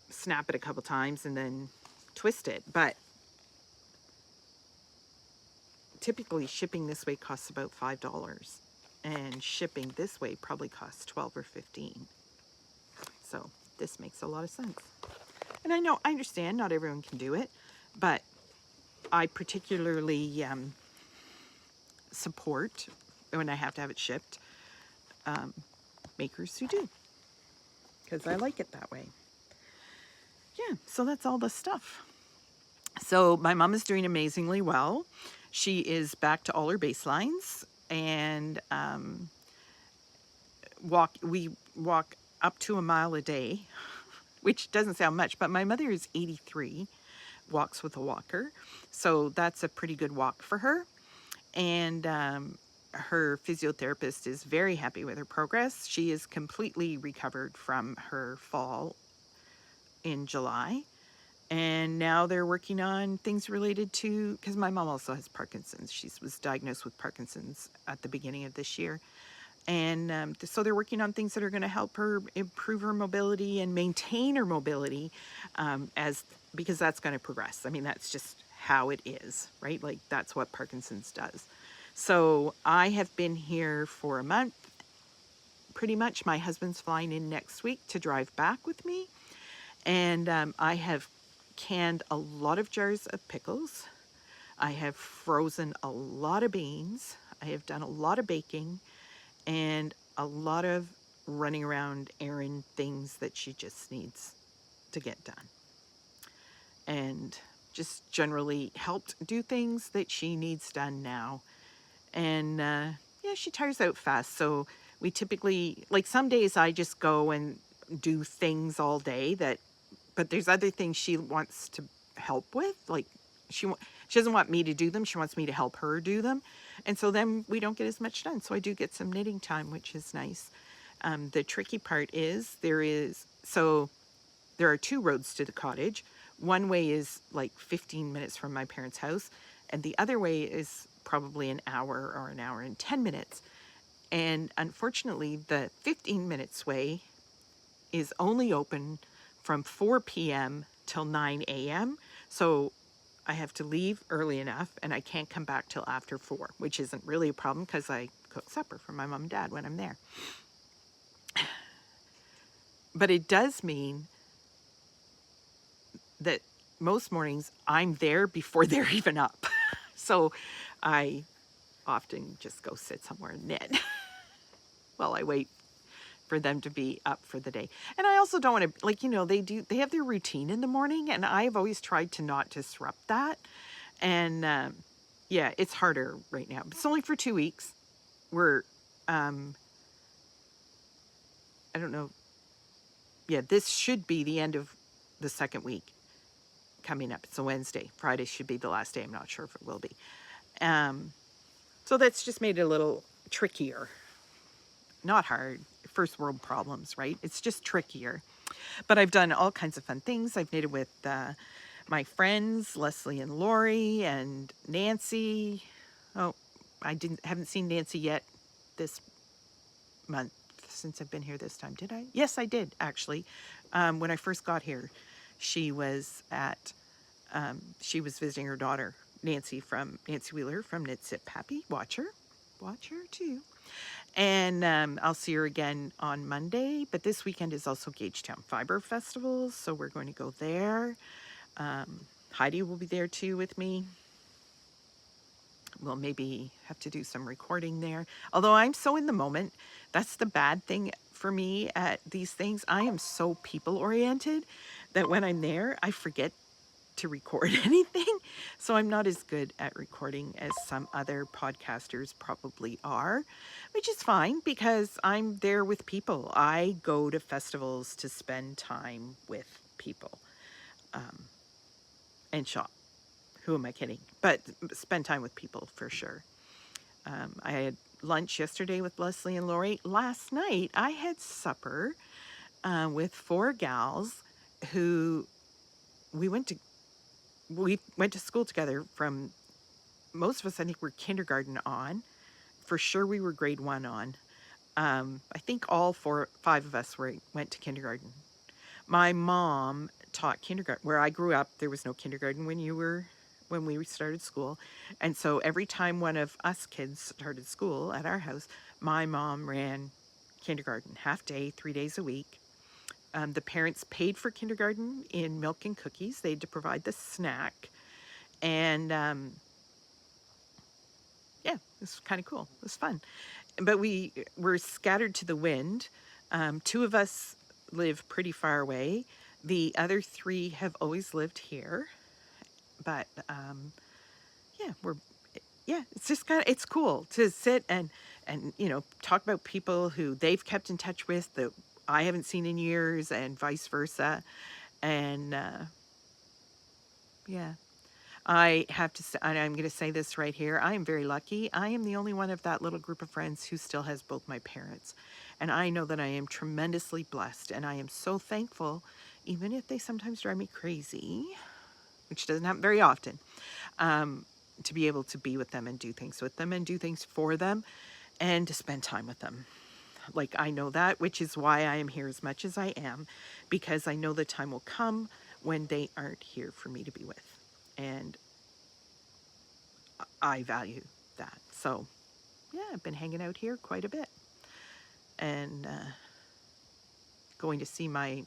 snap it a couple times and then twist it. But typically shipping this way costs about $5. And shipping this way probably costs $12 or $15. So this makes a lot of sense. And I understand not everyone can do it, but I particularly support, when I have to have it shipped, makers who do, because I like it that way. Yeah, so that's all the stuff. So my mom is doing amazingly well. She is back to all her baselines, and we walk up to a mile a day, which doesn't sound much, but my mother is 83, walks with a walker, so that's a pretty good walk for her. And her physiotherapist is very happy with her progress. She is completely recovered from her fall in July. And now they're working on things related to, because my mom also has Parkinson's. She was diagnosed with Parkinson's at the beginning of this year. And so they're working on things that are going to help her improve her mobility and maintain her mobility because that's going to progress. I mean, that's just how it is, right? Like that's what Parkinson's does. So I have been here for a month. Pretty much my husband's flying in next week to drive back with me. And I have canned a lot of jars of pickles. I have frozen a lot of beans. I have done a lot of baking and a lot of running around errand things that she just needs to get done. And just generally helped do things that she needs done now. And yeah, she tires out fast. So we typically, like some days I just go and do things all day but there's other things she wants to help with. Like she doesn't want me to do them. She wants me to help her do them. And so then we don't get as much done. So I do get some knitting time, which is nice. The tricky part is there are 2 roads to the cottage. One way is like 15 minutes from my parents' house. And the other way is probably an hour or an hour and 10 minutes. And unfortunately, the 15 minutes way is only open from 4 p.m. till 9 a.m. So I have to leave early enough and I can't come back till after 4, which isn't really a problem because I cook supper for my mom and dad when I'm there. But it does mean that most mornings I'm there before they're even up. So I often just go sit somewhere and knit while I wait for them to be up for the day. And I also don't want to, like, they have their routine in the morning and I've always tried to not disrupt that. And yeah, it's harder right now. It's only for 2 weeks. We're, I don't know. Yeah, this should be the end of the second week coming up. It's a Wednesday. Friday should be the last day. I'm not sure if it will be. So that's just made it a little trickier. Not hard. First world problems, right? It's just trickier. But I've done all kinds of fun things. I've knitted with my friends, Leslie and Lori and Nancy. Oh, haven't seen Nancy yet this month since I've been here this time. Did I? Yes, I did actually. When I first got here, she was visiting her daughter, Nancy Wheeler from Knit Sip Happy. Watch her too. And I'll see her again on Monday. But this weekend is also Gagetown Fibre Festival, so we're going to go there. Heidi will be there too with me. We'll maybe have to do some recording there. Although I'm so in the moment, that's the bad thing for me at these things. I am so people-oriented that when I'm there, I forget to record anything. So I'm not as good at recording as some other podcasters probably are, which is fine because I'm there with people. I go to festivals to spend time with people and shop. Who am I kidding? But spend time with people for sure. I had lunch yesterday with Leslie and Lori. Last night I had supper with 4 gals who we went to school together. From most of us, I think we're kindergarten on. For sure we were grade 1 on. I think all 5 of us went to kindergarten. My mom taught kindergarten. Where I grew up, there was no kindergarten when we started school. And so every time one of us kids started school at our house, my mom ran kindergarten, half day, 3 days a week. The parents paid for kindergarten in milk and cookies. They had to provide the snack. And yeah, it was kind of cool. It was fun. But we were scattered to the wind. 2 of us live pretty far away. The other 3 have always lived here. But it's just it's cool to sit and talk about people who they've kept in touch with that I haven't seen in years and vice versa. And I have to say, and I'm going to say this right here, I am very lucky. I am the only one of that little group of friends who still has both my parents. And I know that I am tremendously blessed, and I am so thankful even if they sometimes drive me crazy, which doesn't happen very often, to be able to be with them and do things with them and do things for them and to spend time with them. Like, I know that, which is why I am here as much as I am, because I know the time will come when they aren't here for me to be with. And I value that. So, yeah, I've been hanging out here quite a bit. And going to see my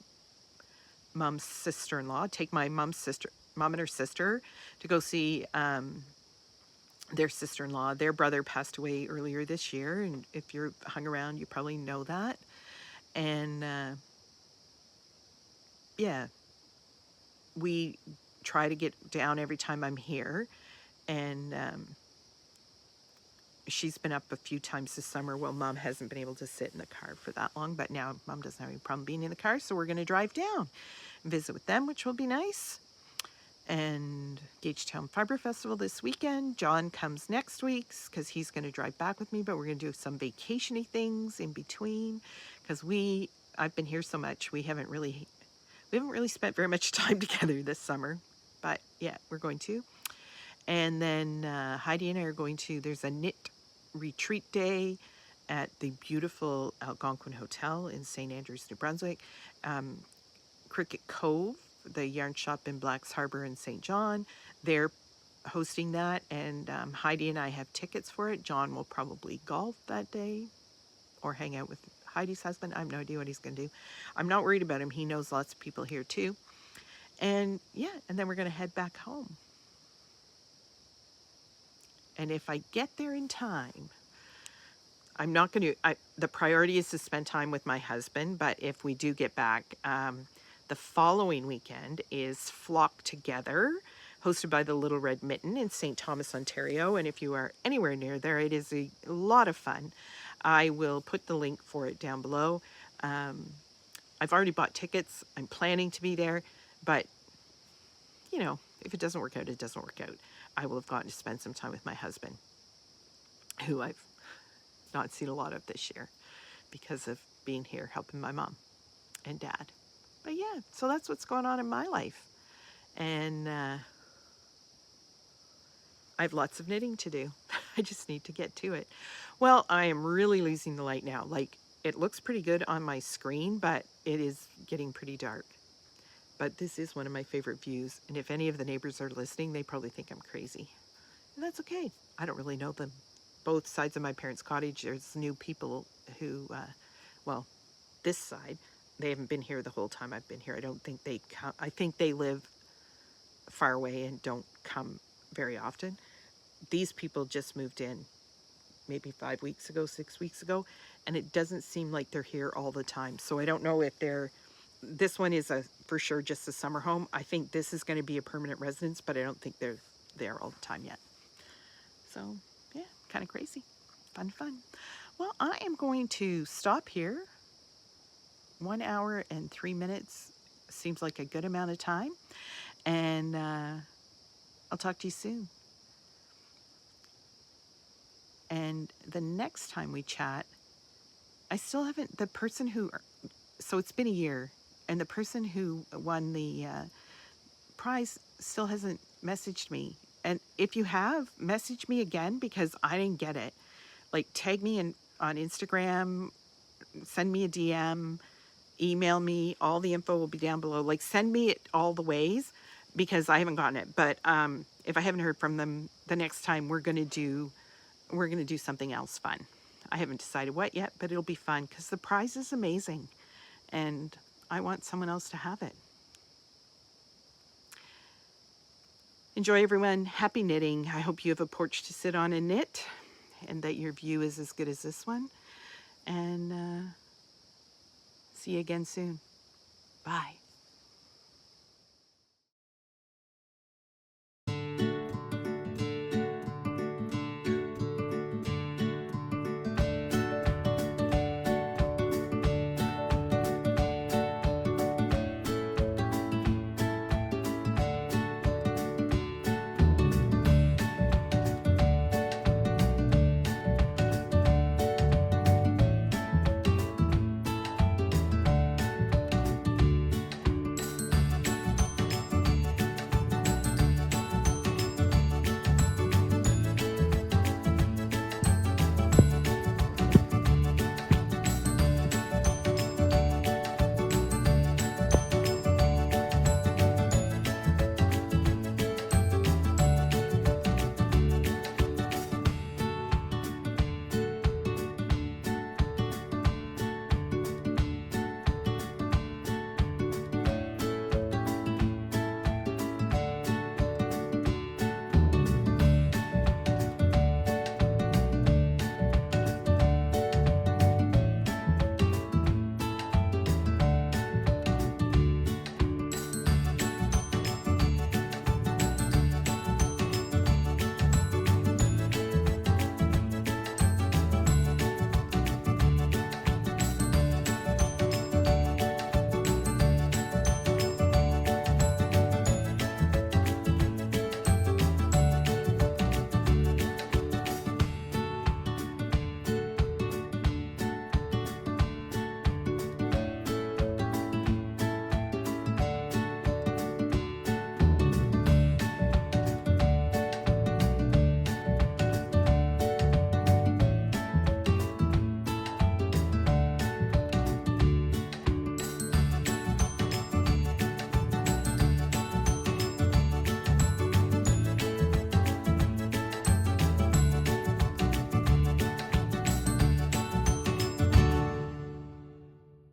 mom's sister-in-law, take my mom and her sister to go see their sister-in-law. Their brother passed away earlier this year, and if you're hung around, you probably know that. And yeah, we try to get down every time I'm here, and she's been up a few times this summer. Well, Mom hasn't been able to sit in the car for that long, but now Mom doesn't have any problem being in the car, so we're going to drive down and visit with them, which will be nice. And Gagetown Fibre Festival this weekend. John comes next week because he's going to drive back with me, but we're going to do some vacation-y things in between because I've been here so much, we haven't really spent very much time together this summer, but yeah, we're going to. And then Heidi and I are going to, there's a knit retreat day at the beautiful Algonquin Hotel in St. Andrews, New Brunswick. Cricket Cove, the yarn shop in Blacks Harbor in St. John, they're hosting that, and Heidi and I have tickets for it. John will probably golf that day or hang out with Heidi's husband. I have no idea what he's going to do. I'm not worried about him. He knows lots of people here too. And yeah, and then we're going to head back home. And if I get there in time, I'm not going to, the priority is to spend time with my husband, but if we do get back, the following weekend is Flock Together, hosted by the Little Red Mitten in St. Thomas, Ontario. And if you are anywhere near there, it is a lot of fun. I will put the link for it down below. I've already bought tickets. I'm planning to be there, but you know, if it doesn't work out, it doesn't work out. I will have gotten to spend some time with my husband, who I've not seen a lot of this year because of being here helping my mom and dad. But yeah, so that's what's going on in my life. And I have lots of knitting to do. I just need to get to it. Well, I am really losing the light now. Like, it looks pretty good on my screen, but it is getting pretty dark. But this is one of my favorite views. And if any of the neighbors are listening, they probably think I'm crazy. And that's okay. I don't really know them. Both sides of my parents' cottage, there's new people who, well, this side, they haven't been here the whole time I've been here. I don't think they come. I think they live far away and don't come very often. These people just moved in maybe 5 weeks ago, 6 weeks ago, and it doesn't seem like they're here all the time. So I don't know if this one is for sure just a summer home. I think this is going to be a permanent residence, but I don't think they're there all the time yet. So yeah, kind of crazy. Fun. Well, I am going to stop here. 1 hour and 3 minutes seems like a good amount of time. And I'll talk to you soon. And the next time we chat, I still haven't, so it's been a year, and the person who won the prize still hasn't messaged me. And if you have, message me again, because I didn't get it. Like, tag me on Instagram, send me a DM, email me, all the info will be down below. Like, send me it all the ways, because I haven't gotten it. But if I haven't heard from them, the next time we're gonna do something else fun. I haven't decided what yet, but it'll be fun because the prize is amazing and I want someone else to have it. Enjoy, everyone. Happy knitting. I hope you have a porch to sit on and knit, and that your view is as good as this one. And see you again soon. Bye.